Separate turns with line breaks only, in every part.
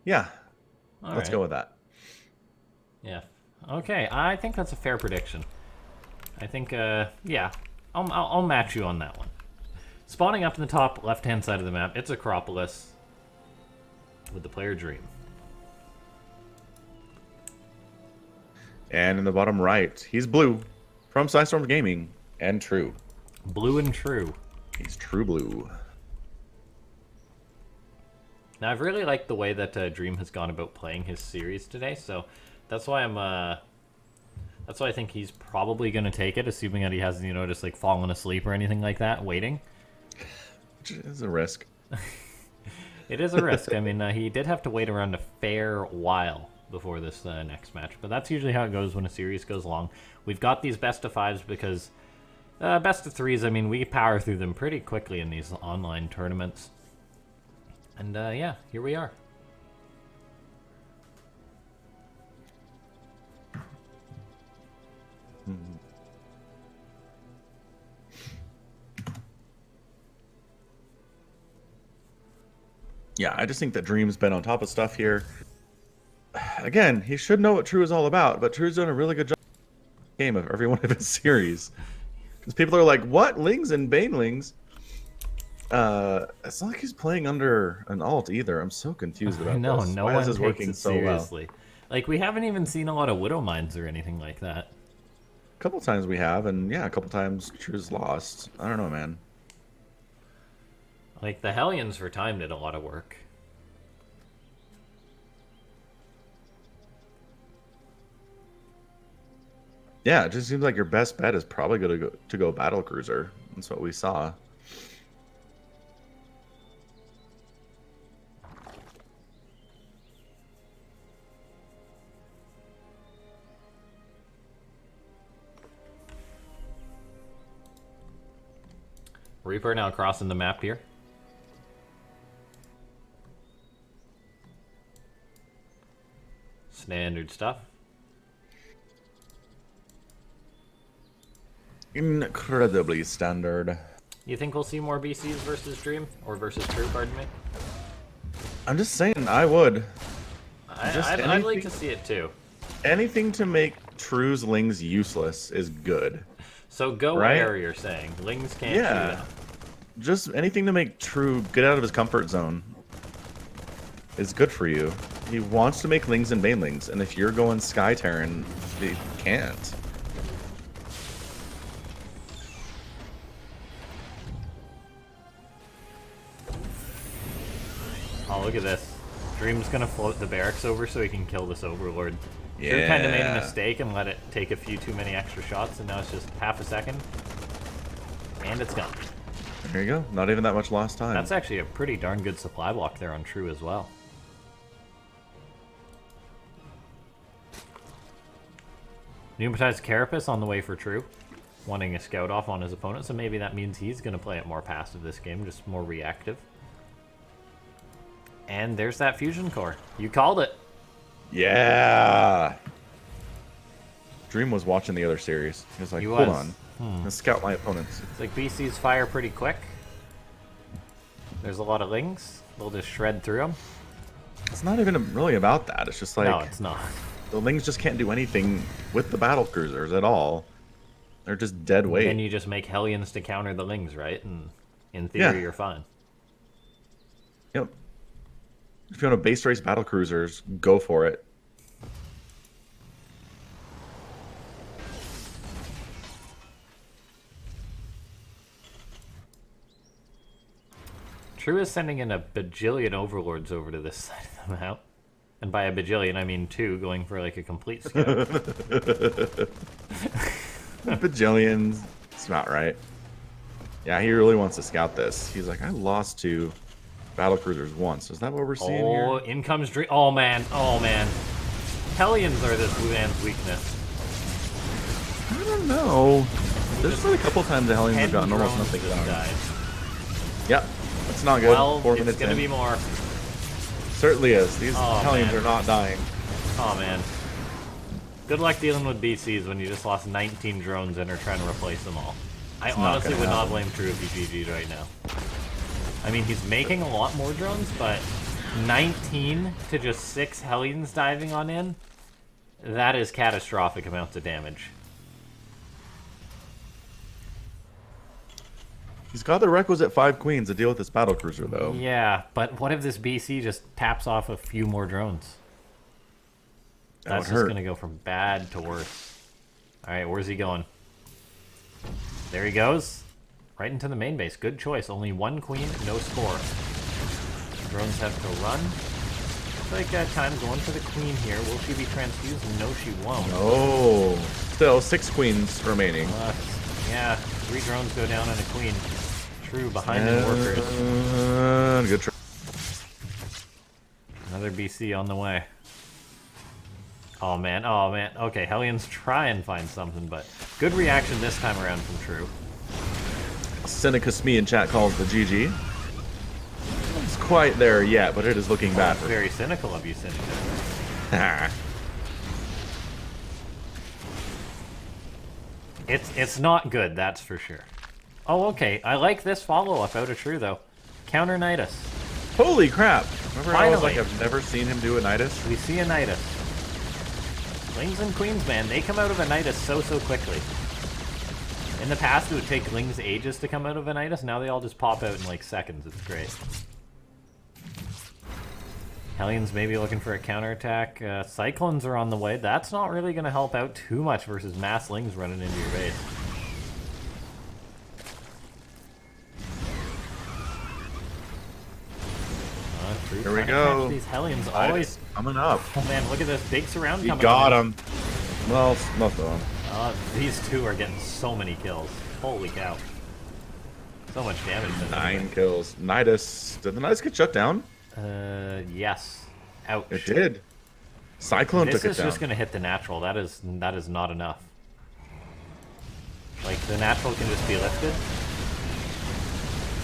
Yeah,
All
let's
right.
go with that.
Yeah. Okay, I think that's a fair prediction. I think, yeah, I'll match you on that one. Spawning up in the top left-hand side of the map, it's Acropolis with the player Dream.
And in the bottom right, he's blue from Psystorm Gaming and true.
Blue and true.
He's true blue.
Now, I've really liked the way that Dream has gone about playing his series today, so that's why that's why I think he's probably going to take it, assuming that he hasn't, you know, just like fallen asleep or anything like that, waiting.
Which is a risk.
It is a risk. I mean, he did have to wait around a fair while before this next match, but that's usually how it goes when a series goes long. We've got these best of fives because best of threes, I mean, we power through them pretty quickly in these online tournaments. And yeah, here we are.
Yeah, I just think that Dream's been on top of stuff here. Again, he should know what True is all about, but True's done a really good job game of every one of his series. Because people are like, what? Lings and Banelings? It's not like he's playing under an alt either. I'm so confused about
No,
this.
no
Why
one
is this
takes
working
it
so well?
seriously. Like, we haven't even seen a lot of Widow Mines or anything like that.
A couple times we have, and yeah, a couple times True's lost. I don't know, man.
Like, the Hellions for time did a lot of work.
Yeah, it just seems like your best bet is probably going to go Battle Cruiser. That's what we saw.
Reaper now crossing the map here. Standard stuff.
Incredibly standard.
You think we'll see more BCs versus Dream? Or versus True, pardon me?
I'm just saying, I would.
I'd like to see it too.
Anything to make True's Lings useless is good.
So go
right?
where you're saying. Lings can't shoot out.
Just anything to make True get out of his comfort zone is good for you. He wants to make Lings and Banelings, and if you're going Sky Terran, he can't.
Oh, look at this. Dream's gonna float the barracks over so he can kill this Overlord.
Yeah.
Drew kind of made a mistake and let it take a few too many extra shots, and now it's just half a second. And it's gone.
There you go. Not even that much lost time.
That's actually a pretty darn good supply block there on True as well. Pneumatized Carapace on the way for True, wanting a scout off on his opponent, so maybe that means he's going to play it more passive this game, just more reactive. And there's that fusion core. You called it.
Yeah. Dream was watching the other series. He was like, hold on. Let's scout my opponents.
It's like BC's fire pretty quick. There's a lot of lings. They'll just shred through them.
It's not even really about that. It's just like...
No, it's not.
The Lings just can't do anything with the battle cruisers at all. They're just dead weight.
Then you just make Hellions to counter the lings, right? And in theory, you're fine.
Yep. If you want to base race battle cruisers, go for it.
True is sending in a bajillion overlords over to this side of the map. And by a bajillion, I mean 2, going for like a complete scout.
Bajillions. It's not right. Yeah, he really wants to scout this. He's like, I lost to battle cruisers once. Is that what we're seeing here?
Oh, in comes Dream. Oh, man. Oh, man. Hellions are this blue man's weakness.
I don't know. There's been a couple times the Hellions have gotten almost nothing done. Yep. That's not good.
Well,
4
it's
minutes
going to
in.
be more.
Certainly is. These Hellions are not dying.
Oh, man. Good luck dealing with BCs when you just lost 19 drones and are trying to replace them all. I honestly would not blame True if he GG'd right now. I mean, he's making a lot more drones, but 19 to just 6 Hellions diving on in. That is catastrophic amounts of damage.
He's got the requisite 5 queens to deal with this battle cruiser, though.
Yeah, but what if this BC just taps off a few more drones? That's just going to go from bad to worse. Alright, where's he going? There he goes. Right into the main base. Good choice. Only 1 queen, no score. Drones have to run. Looks like time going for the queen here. Will she be transfused? No, she won't.
Oh, still 6 queens remaining.
Yeah, 3 drones go down and a queen. True, behind the workers.
Good try.
Another BC on the way. Oh man, oh man. Okay, Hellions try and find something, but good reaction this time around from True.
Senecus me in chat calls the GG. It's quite there yet, but it is looking bad.
That's very cynical of you, Senecus. It's not good, that's for sure. Oh, okay. I like this follow-up out of True, though. Counter Nidus.
Holy crap! Remember how I was
Finally.
like, I've never seen him do a Nidus?
We see a Nidus. Lings and Queens, man, they come out of a Nidus so quickly. In the past, it would take Lings ages to come out of a Nidus. Now they all just pop out in like seconds. It's great. Hellions maybe looking for a counterattack. Cyclones are on the way. That's not really going to help out too much versus mass Lings running into your base.
Here we go.
These Hellions always
coming up.
Oh man, look at this big surround coming.
You got him. Well, most of them.
These two are getting so many kills. Holy cow. So much damage.
9 kills. Nidus. Did the Nidus get shut down?
Yes. Ouch.
It did. Cyclone
This
took it
is
down.
just gonna hit the natural. That is not enough. Like, the natural can just be lifted.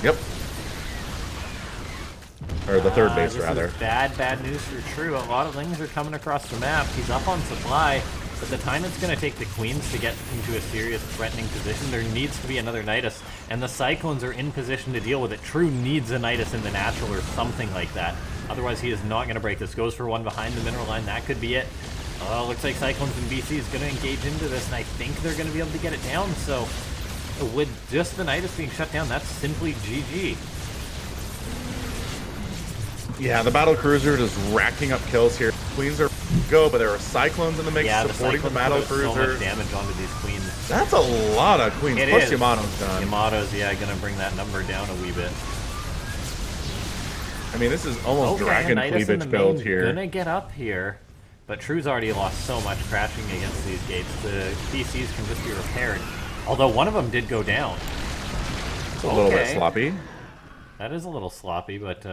Yep. Or the third base,
this
rather.
Is bad news for True. A lot of Lings are coming across the map. He's up on supply, but the time it's going to take the Queens to get into a serious threatening position, there needs to be another Nidus, and the Cyclones are in position to deal with it. True needs a Nidus in the natural or something like that. Otherwise, he is not going to break this. Goes for one behind the mineral line. That could be it. Oh, looks like Cyclones and BC is going to engage into this, and I think they're going to be able to get it down. So, with just the Nidus being shut down, that's simply GG.
Yeah, the battle cruiser just racking up kills here. Queens are go, but there are Cyclones in the mix supporting the battle cruiser.
So much damage onto these Queens.
That's a lot of Queens.
It
Plus
is.
Yamato's done.
Yamato's, yeah, gonna bring that number down a wee bit.
I mean, this is almost dragon
Nidus in the
cleavage build
main
here.
Gonna get up here, but True's already lost so much crashing against these gates. The PCs can just be repaired. Although one of them did go down.
It's a little bit sloppy.
That is a little sloppy, but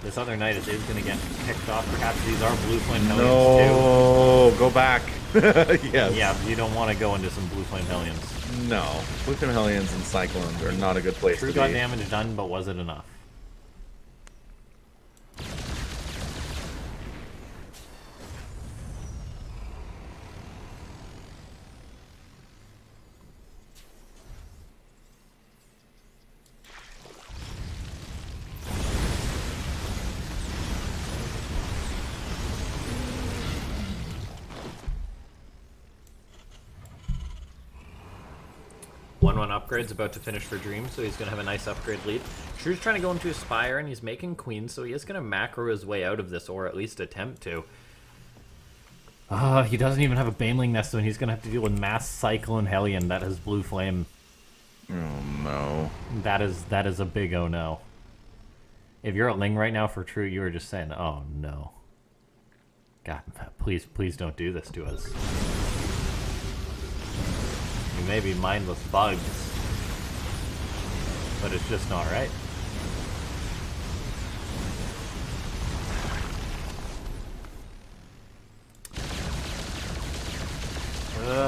this other Nidus is going to get picked off. Perhaps these are Blue Flame Hellions
No, go back. Yes.
Yeah, you don't want to go into some Blue Flame Hellions.
No. Blue Flame Hellions and Cyclones are not a good place
True
to
got
be.
damage done, but was it enough? One upgrade's about to finish for Dream, so he's going to have a nice upgrade lead. True's trying to go into Aspire, and he's making Queens, so he is going to macro his way out of this, or at least attempt to. He doesn't even have a Baneling Nest, and he's going to have to deal with Mass Cyclone Hellion. That is Blue Flame.
Oh, no.
That is a big oh no. If you're at Ling right now for True, you are just saying, oh no. God, please don't do this to us. You may be mindless bugs, but it's just not right.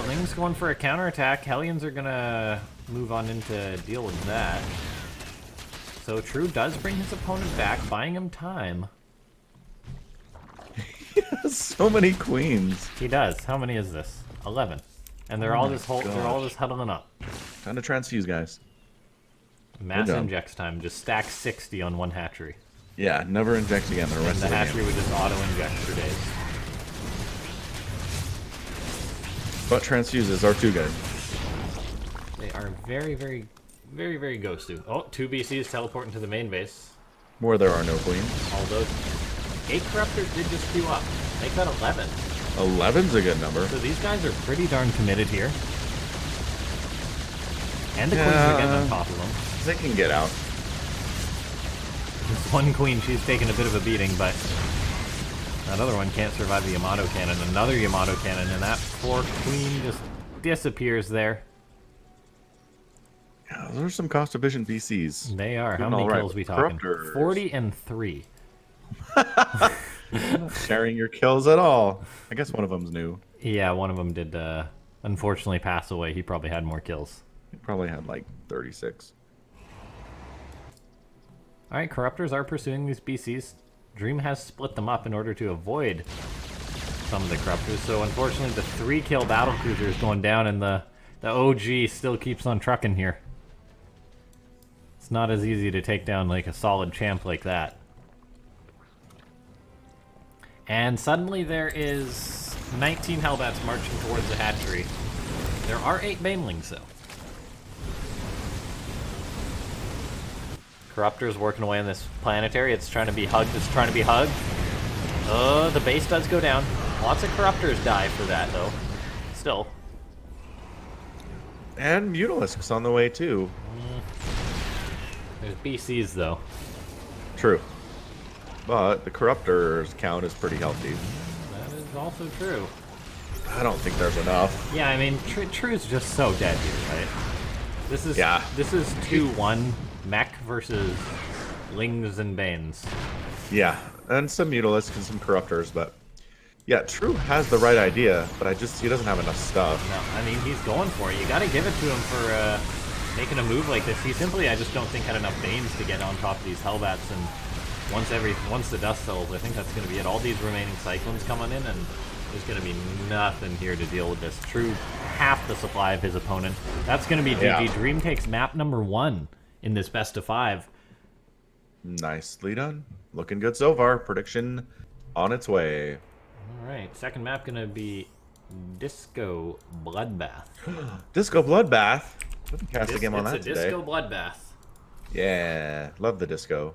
Ling's going for a counterattack. Hellions are gonna move on in to deal with that. So True does bring his opponent back, buying him time.
So many Queens.
He does. How many is this? 11. And they're all just huddling up.
Time to transfuse, guys.
Mass injects time. Just stack 60 on one hatchery.
Yeah, never inject again the
And
rest
the
of the
hatchery
game.
would just auto-inject for days.
But transfuses are too good.
They are very, very, very, very ghosty. Oh, 2 BCs teleport into the main base.
Where there are no queens.
Although 8 Corruptors did just queue up. Make that 11.
11's a good number.
So these guys are pretty darn committed here. And the queens are getting on top of them.
They can get out.
This one queen, she's taking a bit of a beating, but that other one can't survive the Yamato cannon. Another Yamato cannon, and that poor queen just disappears there.
Yeah, those are some cost-efficient VCs.
They are. How
Doing
many
all right
kills
with
we talking?
Corruptors.
40 and 3.
Not sharing your kills at all. I guess one of them's new.
Yeah, one of them did unfortunately pass away. He probably had more kills.
He probably had like 36.
Alright, Corruptors are pursuing these BCs. Dream has split them up in order to avoid some of the Corruptors, so unfortunately the 3-kill battlecruiser is going down and the OG still keeps on trucking here. It's not as easy to take down like a solid champ like that. And suddenly there is 19 Hellbats marching towards the hatchery. There are 8 Banelings though. Corruptor's working away on this planetary. It's trying to be hugged. It's trying to be hugged. The base does go down. Lots of Corruptors die for that, though. Still.
And Mutalisks on the way, too.
There's BCs, though.
True. But the Corruptors count is pretty healthy.
That is also true.
I don't think there's enough.
Yeah, I mean, True's just so dead here, right? This is 2-1 mech versus Lings and Banes.
Yeah, and some Mutalisks and some Corruptors, but yeah, True has the right idea, but he doesn't have enough stuff.
No, I mean, he's going for it. You gotta give it to him for making a move like this. He simply, I just don't think, had enough Banes to get on top of these Hellbats, and once the dust settles, I think that's gonna be it. All these remaining Cyclones coming in, and there's gonna be nothing here to deal with this. True, half the supply of his opponent. That's gonna be GG.
Yeah.
Dream takes map number 1 in this best of 5.
Nicely done. Looking good so far. Prediction on its way.
Alright, second map gonna be Disco Bloodbath.
Disco Bloodbath. We can cast a game on that
It's a
today.
Disco Bloodbath.
Yeah, love the disco.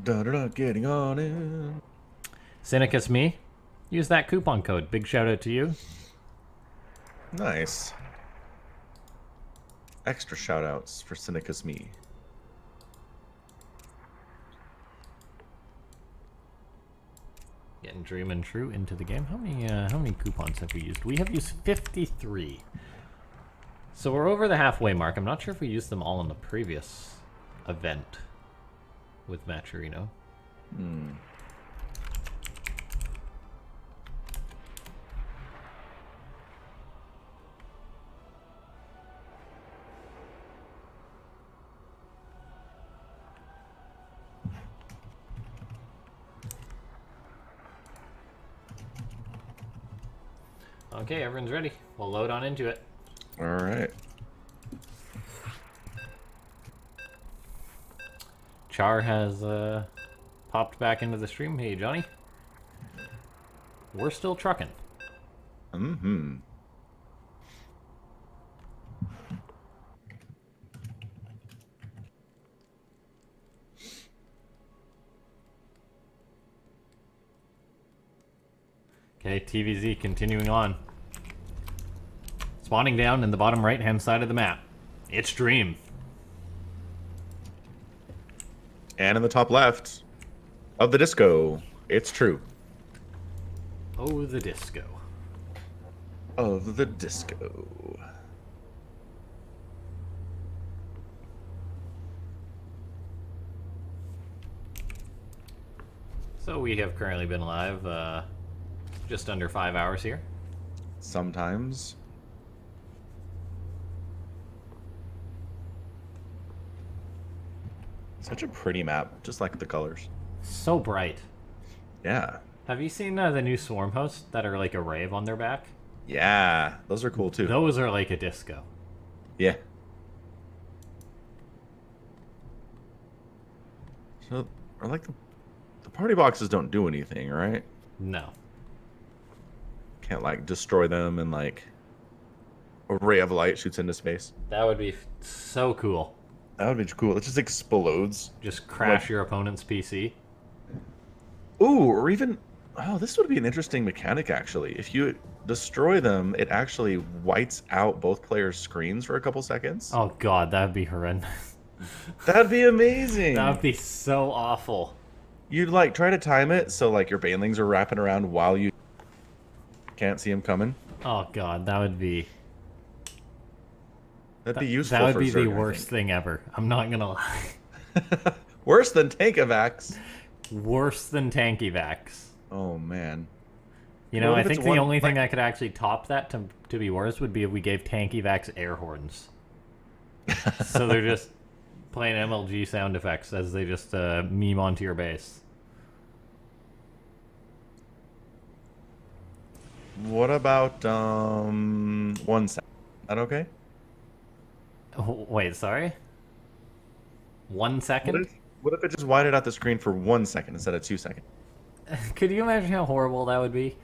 Da-da-da, getting on it.
Cynicus me. Use that coupon code. Big shout out to you.
Nice. Extra shoutouts for Cynicus me.
Getting Dream and True into the game. How many coupons have we used? We have used 53. So we're over the halfway mark. I'm not sure if we used them all in the previous event with Matcherino. Okay, everyone's ready. We'll load on into it.
All right.
Char has popped back into the stream. Hey, Johnny. We're still trucking.
Mm-hmm.
Okay, TvZ continuing on. Spawning down in the bottom right-hand side of the map. It's Dream.
And in the top left of the disco, it's True.
Oh, the disco.
Of the disco.
So we have currently been live just under 5 hours here.
Sometimes. Such a pretty map, just like the colors.
So bright.
Yeah.
Have you seen the new Swarm hosts that are like a rave on their back?
Yeah, those are cool too.
Those are like a disco.
Yeah. So, or like the party boxes don't do anything, right?
No.
Can't like destroy them and like a ray of light shoots into space.
That would be so cool.
That would be cool. It just explodes.
Just crash
Like,
your opponent's PC.
ooh, or even oh, this would be an interesting mechanic actually. If you destroy them, it actually whites out both players' screens for a couple seconds.
Oh god, that would be horrendous.
That'd be amazing.
That would be so awful.
You'd like try to time it so like your banelings are wrapping around while you can't see them coming.
Oh god, that would be...
That'd be useful.
That would
for
be the
certain, I
worst thing ever. I'm not gonna lie.
think. Worse than Tankovax.
Worse than Tankyvax.
Oh man.
You know,
What
I
if it's
think the
one-
only thing
like-
that could actually top that to be worse would be if we gave Tankyvax air horns. So they're just playing MLG sound effects as they just meme onto your base.
What about 1 second? Is that okay?
Oh, wait, sorry? 1 second?
What if it just widened out the screen for 1 second instead of 2 seconds?
Could you imagine how horrible that would be?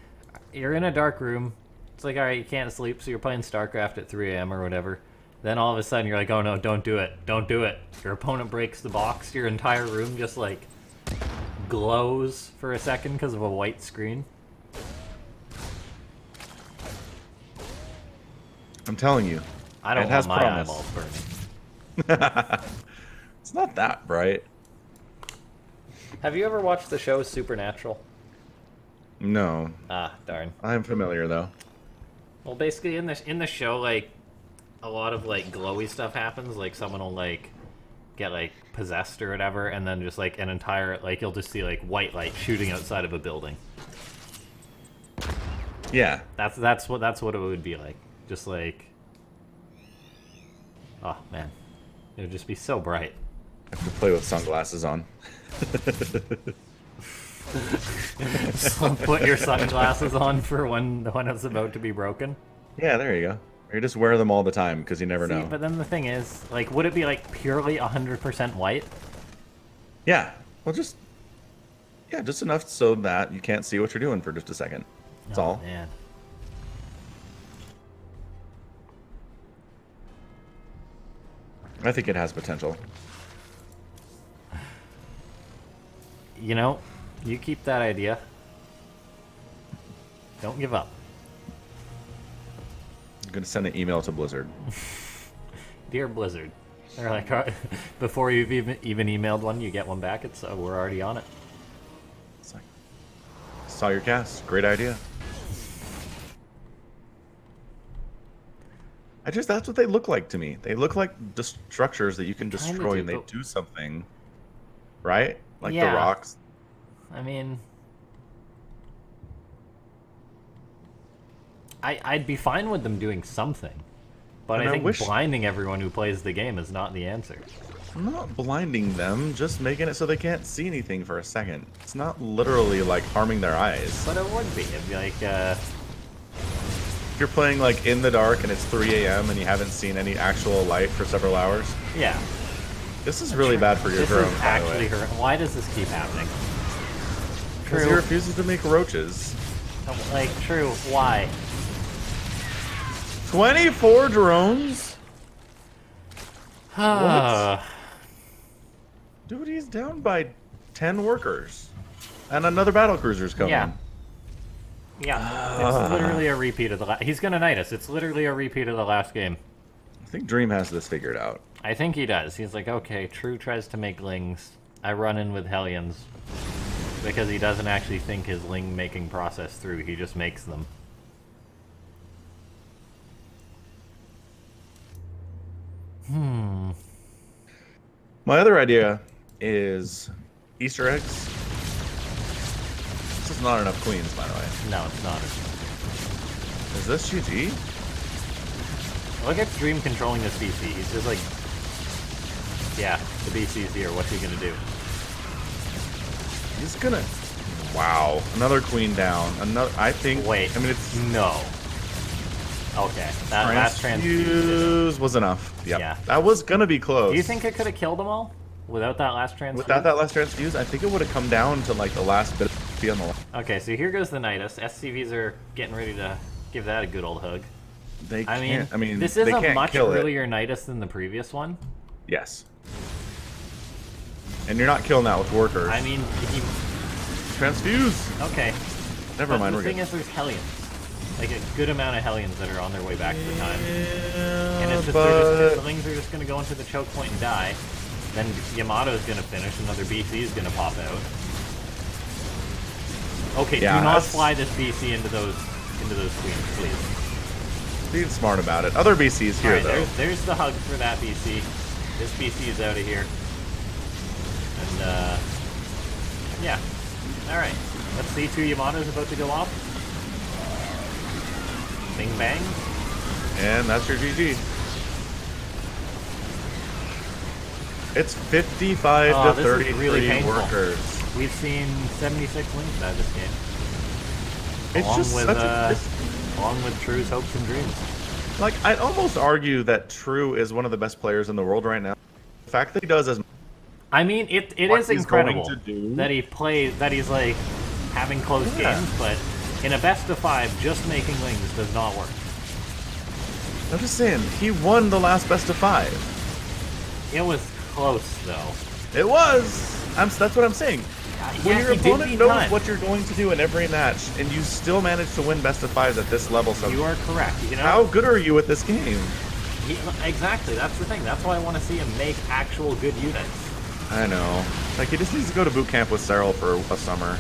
You're in a dark room. It's like, alright, you can't sleep, so you're playing StarCraft at 3 a.m. or whatever. Then all of a sudden you're like, oh no, don't do it. Don't do it. Your opponent breaks the box. Your entire room just like glows for a second because of a white screen.
I'm telling you.
I don't
It
want
has
my
promise.
eyeballs burning.
It's not that bright.
Have you ever watched the show Supernatural?
No.
Ah, darn.
I'm familiar though.
Well, basically in the show, like, a lot of like glowy stuff happens. Like someone will like get like possessed or whatever, and then just like an entire like you'll just see like white light shooting outside of a building.
Yeah.
That's what it would be like. Just like, oh man, it would just be so bright.
I have to play with sunglasses on.
So put your sunglasses on for when it's about to be broken.
Yeah, there you go. Or you just wear them all the time because you never
See,
know.
but then the thing is, like, would it be like purely 100% white?
Yeah. Well, just enough so that you can't see what you're doing for just a second. That's all.
Man.
I think it has potential.
You know, you keep that idea. Don't give up.
I'm gonna send an email to Blizzard.
Dear Blizzard. They're like, before you've even emailed one, you get one back. It's we're already on it.
It's like, saw your cast. Great idea. That's what they look like to me. They look like structures that you can destroy
do,
and they
but-
do something. Right? Like
Yeah.
the rocks.
I mean, I'd be fine with them doing something, but
And
I
I
think
wish-
blinding everyone who plays the game is not the answer.
I'm not blinding them, just making it so they can't see anything for a second. It's not literally like harming their eyes.
But it would be. It'd be like,
If you're playing like in the dark and it's 3 a.m. and you haven't seen any actual light for several hours,
yeah.
this is really bad for your
This
drone,
is
by the way.
actually her. Why does this keep happening?
Because he refuses to make roaches.
Like, true. Why?
24 drones? Dude, he's down by 10 workers. And another battlecruiser's coming.
Yeah. Yeah. It's literally a repeat of the last... He's gonna knight us. It's literally a repeat of the last game.
I think Dream has this figured out.
I think he does. He's like, okay, True tries to make lings. I run in with Hellions. Because he doesn't actually think his ling making process through. He just makes them.
My other idea is Easter eggs. This is not enough queens, by the way.
No, it's not.
Is this GG?
Look at Dream controlling this BC. He's just like, yeah, the BC's here. What's he gonna do?
He's gonna... Wow. Another queen down. Another... I think...
Wait.
I mean, it's...
No. Okay, that last transfuse did it.
Transfuse was enough. Yep.
Yeah.
That was gonna be close.
Do you think it could have killed them all without that last transfuse?
Without that last transfuse, I think it would have come down to like the last bit of HP on the left.
Okay, so here goes the Nidus. SCVs are getting ready to give that a good old hug.
They can't. I mean,
this is
they
a
can't
much
kill it.
earlier Nidus than the previous one.
Yes. And you're not killing that with workers.
I mean, he...
Transfuse.
Okay.
Never mind.
The
We're
thing
good.
is, there's Hellions. Like a good amount of Hellions that are on their way back for time.
Yeah,
And it's just, the Lings are just going to go into the choke point and die. Then Yamato's going to finish, another BC is going to pop out. Okay,
Yeah,
do not fly this BC into those queens, please.
Being smart about it. Other BCs here,
Alright,
though.
there's the hug for that BC. This BC is out of here. And, yeah. Alright. Let's see, 2 Yamato's about to go off. Bing bang.
And that's your GG. It's 55 to
this is
33
really painful.
workers.
We've seen 76 wins out of this game.
It's
along
just
with
such a...
along with True's hopes and dreams.
Like, I'd almost argue that True is one of the best players in the world right now. The fact that he does as
I mean, it
what
is
he's
incredible
going to do.
that he plays, that he's like having close games, but in a best of 5, just making Lings does not work.
I'm just saying, he won the last best of 5.
It was close though.
It was. That's what I'm saying. When
Yeah,
your
he did
opponent
beat
knows
time.
what you're going to do in every match, and you still manage to win best of 5s at this level, so
You are correct. You know,
how good are you at this game?
exactly. That's the thing. That's why I want to see him make actual good units.
I know. Like, he just needs to go to boot camp with Cyril for a summer.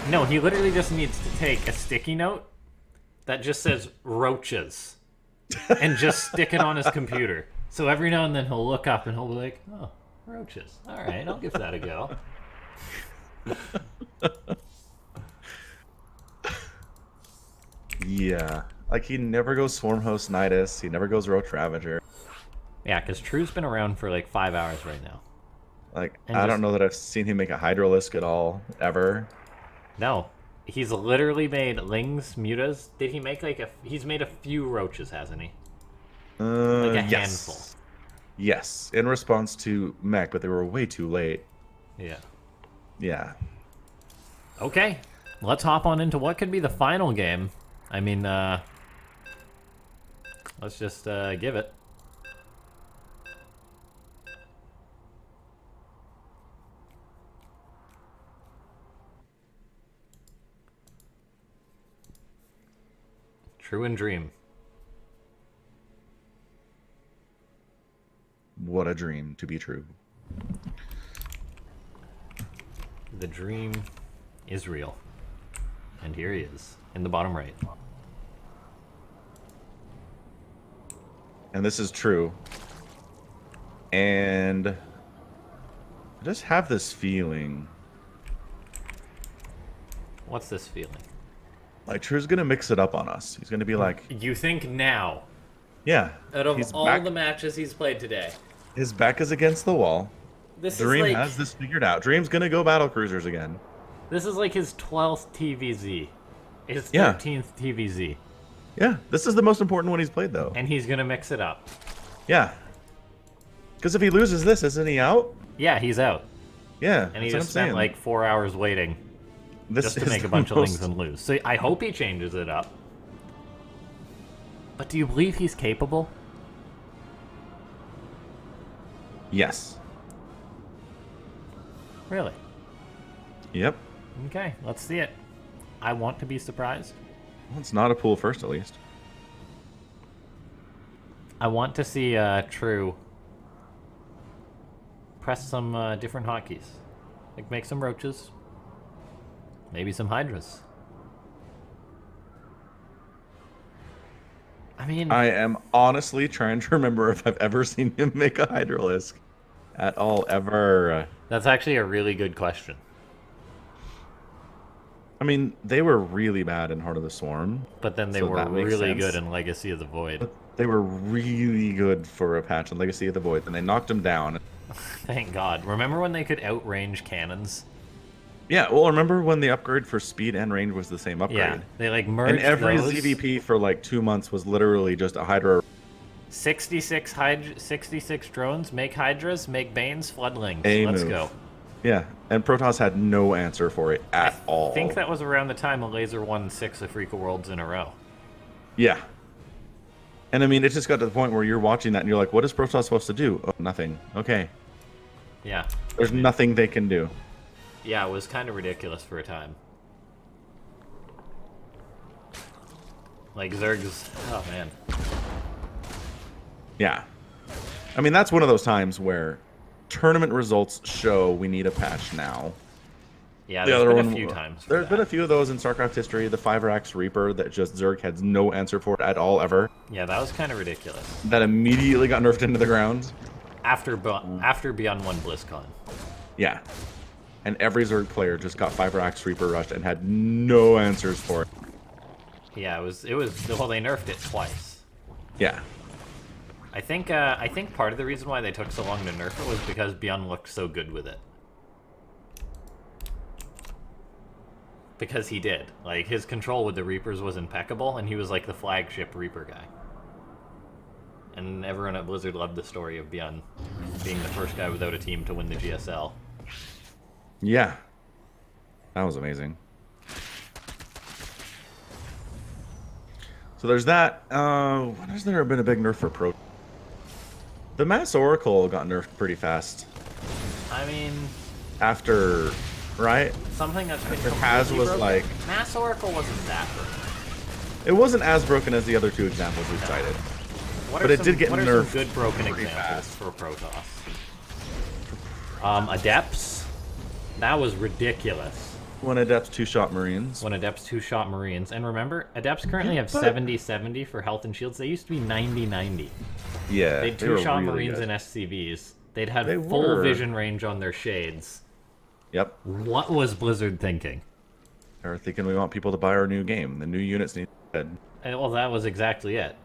No, he literally just needs to take a sticky note that just says roaches and just stick it on his computer. So every now and then he'll look up and he'll be like, oh, roaches. All right, I'll give that a go.
Yeah. Like, he never goes Swarm Host Nidus. He never goes Roach Ravager.
Yeah, because True's been around for like 5 hours right now.
Like,
And
I
just-
don't know that I've seen him make a Hydralisk at all, ever.
No, he's literally made Lings, Mutas. Did he make like he's made a few roaches, hasn't he? Like a
Yes.
handful.
Yes, in response to Mech, but they were way too late.
Yeah.
Yeah.
Okay, let's hop on into what could be the final game. I mean, let's just give it. True and Dream.
What a dream to be true.
The dream is real. And here he is, in the bottom right.
And this is true. And I just have this feeling
What's this feeling?
like True's gonna mix it up on us. He's gonna be like,
You think now,
yeah,
out of
he's
all
back,
the matches he's played today,
his back is against the wall.
this
Dream
is like
has this figured out. Dream's gonna go battle cruisers again.
this is like his 12th TvZ, his
Yeah.
13th TvZ,
Yeah, this is the most important one he's played though.
and he's gonna mix it up.
Yeah, because if he loses this, isn't he out?
Yeah, he's out,
Yeah,
and he
that's what
just
I'm
spent
saying.
like 4 hours waiting
this
just to
is
make a
the
bunch of
most-
Lings and lose. So I hope he changes it up. But do you believe he's capable?
Yes.
Really?
Yep.
Okay, let's see it. I want to be surprised.
Well, it's not a pool first, at least.
I want to see True press some different hotkeys. Like make some roaches. Maybe some hydras. I mean,
I am honestly trying to remember if I've ever seen him make a Hydralisk at all, ever.
that's actually a really good question.
I mean, they were really bad in Heart of the Swarm.
But then they
So
were
that makes
really
sense.
good in Legacy of the Void.
They were really good for a patch in Legacy of the Void, and they knocked him down.
Thank God. Remember when they could outrange cannons?
Yeah, well, remember when the upgrade for speed and range was the same upgrade?
Yeah, they like
And
merged
every
those.
ZVP for like 2 months was literally just a Hydra.
66 drones, make Hydras, make Banes, Floodlings.
A
Let's
move.
go.
Yeah, and Protoss had no answer for it at all.
I think that was around the time a Laser won 6 Afreeca Worlds in a row.
Yeah. And I mean, it just got to the point where you're watching that and you're like, what is Protoss supposed to do? Oh, nothing. Okay.
Yeah.
There's nothing they can do.
Yeah, it was kind of ridiculous for a time. Like, Zerg's... Oh, man.
Yeah. I mean, that's one of those times where tournament results show we need a patch now.
Yeah,
The
there's
other
been
one,
a few times.
There's been a few of those in StarCraft history. The 5-Rax Reaper that just Zerg had no answer for it at all ever.
Yeah, that was kind of ridiculous.
That immediately got nerfed into the ground.
After Beyond won BlizzCon.
Yeah. And every Zerg player just got 5-Rax Reaper rushed and had no answers for it.
Yeah, it was well, they nerfed it twice.
Yeah.
I think part of the reason why they took so long to nerf it was because Beyond looked so good with it. Because he did. Like, his control with the Reapers was impeccable, and he was like the flagship Reaper guy. And everyone at Blizzard loved the story of Beyond being the first guy without a team to win the GSL.
Yeah. That was amazing. So there's that. When has there been a big nerf for Pro? The Mass Oracle got nerfed pretty fast.
I mean...
After... Right?
Something that's been
Haz was
broken.
like...
Mass Oracle wasn't that broken.
It wasn't as broken as the other two examples we cited.
What
But
are
it did get
what are
nerfed
some good broken
pretty
examples
fast.
for Protoss? Adepts. That was ridiculous.
When Adepts 2-shot Marines.
When Adepts 2-shot Marines. And remember, Adepts currently have
but-
70-70 for health and shields. They used to be 90-90.
Yeah.
They'd
they were
2-shot
really
Marines
good.
and SCVs. They'd have
They
full
were.
vision range on their shades.
Yep.
What was Blizzard thinking?
They were thinking we want people to buy our new game. The new units need to be good.
Well, that was exactly it.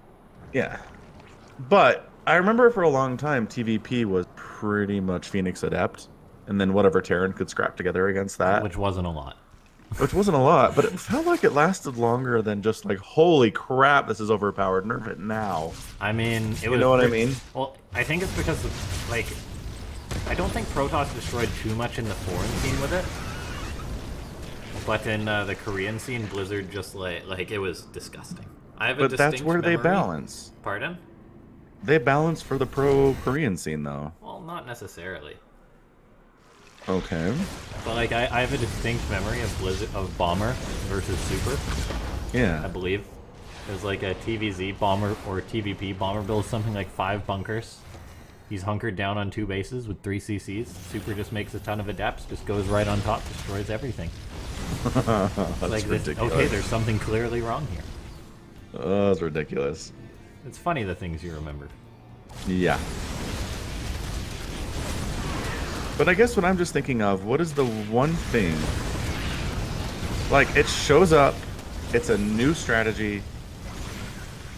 Yeah. But I remember for a long time, TVP was pretty much Phoenix Adept. And then whatever Terran could scrap together against that.
Which wasn't a lot.
Which wasn't a lot, but it felt like it lasted longer than just like, holy crap, this is overpowered. Nerf it now.
I mean, it was...
You know what I mean?
Well, I think it's because, like... I don't think Protoss destroyed too much in the foreign scene with it. But in the Korean scene, Blizzard just like it was disgusting. I have a
But
distinct
that's where they
memory-
balance.
Pardon?
They balance for the pro-Korean scene, though.
Well, not necessarily.
Okay.
But like I have a distinct memory of Bomber versus Super, I
Yeah.
believe. It was like a TvZ Bomber or TVP Bomber builds something like 5 bunkers. He's hunkered down on 2 bases with 3 CCs. Super just makes a ton of adepts, just goes right on top, destroys everything.
That's
Like
ridiculous.
okay, there's something clearly wrong here.
Oh, that's ridiculous.
It's funny the things you remember.
Yeah. But I guess what I'm just thinking of, what is the one thing? Like, it shows up, it's a new strategy,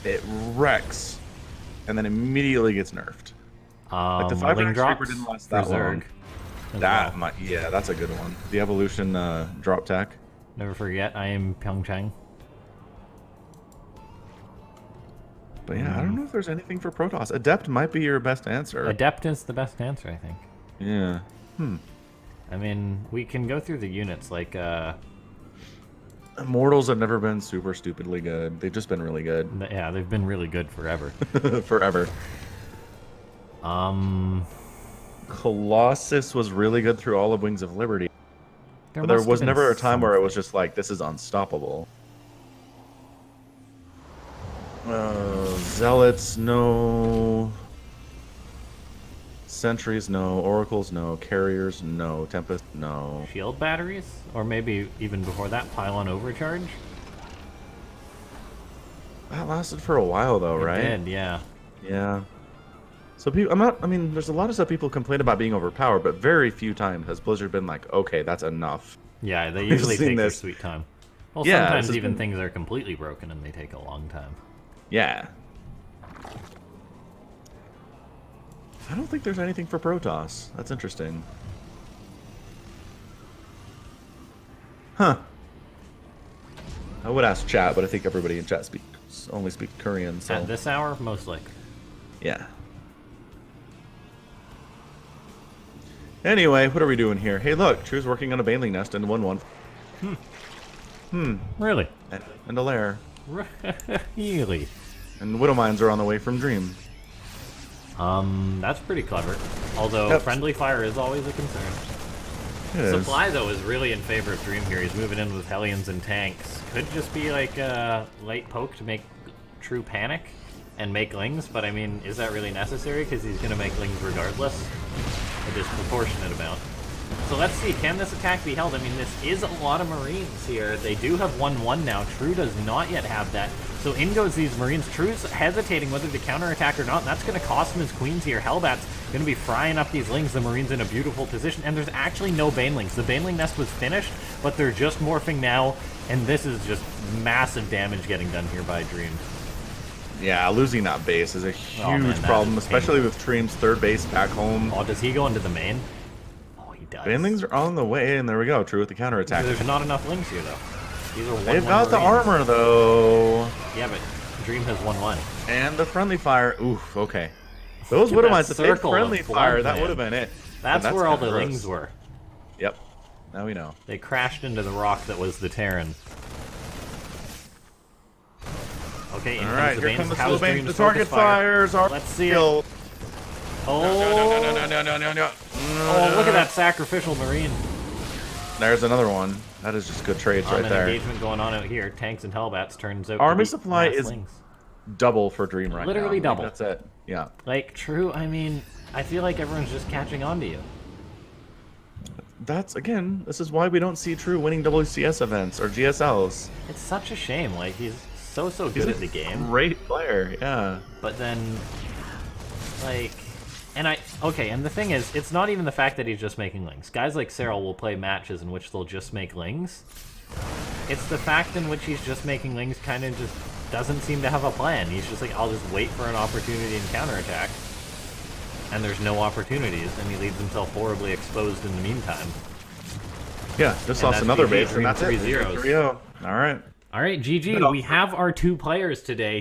it wrecks, and then immediately gets nerfed. Like the 5
Ling
Reaper
drops
didn't last
for
that
Zerg
long.
as
That
well.
might, yeah, that's a good one. The evolution drop tech.
Never forget, I am Pyeongchang.
But yeah, I don't know if there's anything for Protoss. Adept might be your best answer.
Adept is the best answer, I think.
Yeah.
I mean, we can go through the units, like,
Immortals have never been super stupidly good. They've just been really good.
yeah, they've been really good forever.
Forever. Colossus was really good through all of Wings of Liberty. But there
must have
was
been
never a time where it was
something.
just like, this is unstoppable. Zealots, no. Sentries, no. Oracles, no. Carriers, no. Tempest, no.
Shield batteries? Or maybe even before that, pylon overcharge?
That lasted for a while though, right?
It did, yeah.
Yeah. So people, I mean, there's a lot of stuff people complain about being overpowered, but very few times has Blizzard been like, okay, that's enough.
Yeah, they usually
seen
take their
this.
sweet time. Well,
Yeah, this
sometimes
has
even
been-
things are completely broken and they take a long time.
Yeah. I don't think there's anything for Protoss. That's interesting. Huh. I would ask chat, but I think everybody in chat only speaks Korean, so...
At this hour, most likely.
Yeah. Anyway, what are we doing here? Hey, look, True's working on a baneling nest and 1-1.
Really?
And a lair.
Really?
And Widow Mines are on the way from Dream.
That's pretty clever. Although,
Yep.
friendly fire is always a concern.
It is.
Supply, though, is really in favor of Dream here. He's moving in with Hellions and tanks. Could just be like a late poke to make True panic and make Lings, but I mean, is that really necessary? Because he's going to make Lings regardless. A disproportionate amount. So let's see, can this attack be held? I mean, this is a lot of Marines here. They do have 1-1 now. True does not yet have that. So in goes these Marines. True's hesitating whether to counterattack or not, and that's going to cost him his queens here. Hellbat's going to be frying up these Lings. The Marines in a beautiful position, and there's actually no Banelings. The Baneling nest was finished, but they're just morphing now, and this is just massive damage getting done here by Dream.
Yeah, losing that base is a huge
man,
problem,
is
especially with Dream's third base back home.
Oh, does he go into the main? Oh, he does.
Banelings are on the way, and there we go. True with the counterattack.
There's not enough Lings here, though. These are 1-1
They've got the
Marines.
armor, though.
Yeah, but Dream has 1-1.
And the friendly fire. Oof, okay. Those
Look at
Widow
that
Mines, if they had
circle of
friendly
blood,
fire, that
man.
would have been it.
That's
But
where all
kinda
the
gross.
Lings were.
Yep. Now we know.
They crashed into the rock that was the Terran. Okay, in
All right,
comes the
here
Banes.
come the
How's
slow Banes.
Dream's
The target
focus fire?
fires are
Let's see it.
killed.
Oh,
No.
oh, look at that sacrificial Marine.
There's another one. That is just good trades right
An
there.
engagement going on out here. Tanks and Hellbats turns out
Army
to be
supply
mass
is
Lings.
double for Dream right
Literally
now.
double.
That's it. Yeah.
Like, True, I mean, I feel like everyone's just catching on to you.
That's, again, this is why we don't see True winning WCS events or GSLs.
It's such a shame. Like, he's so good at the game.
Great player, yeah.
But then, like, and the thing is, it's not even the fact that he's just making Lings. Guys like Cyril will play matches in which they'll just make Lings. It's the fact in which he's just making Lings kind of just doesn't seem to have a plan. He's just like, I'll just wait for an opportunity and counterattack. And there's no opportunities, and he leaves himself horribly exposed in the meantime.
Yeah, just
And
lost
that's
another
GG,
base, and that's it.
3-0.
3-0. All right.
All right, GG, we have our 2 players today.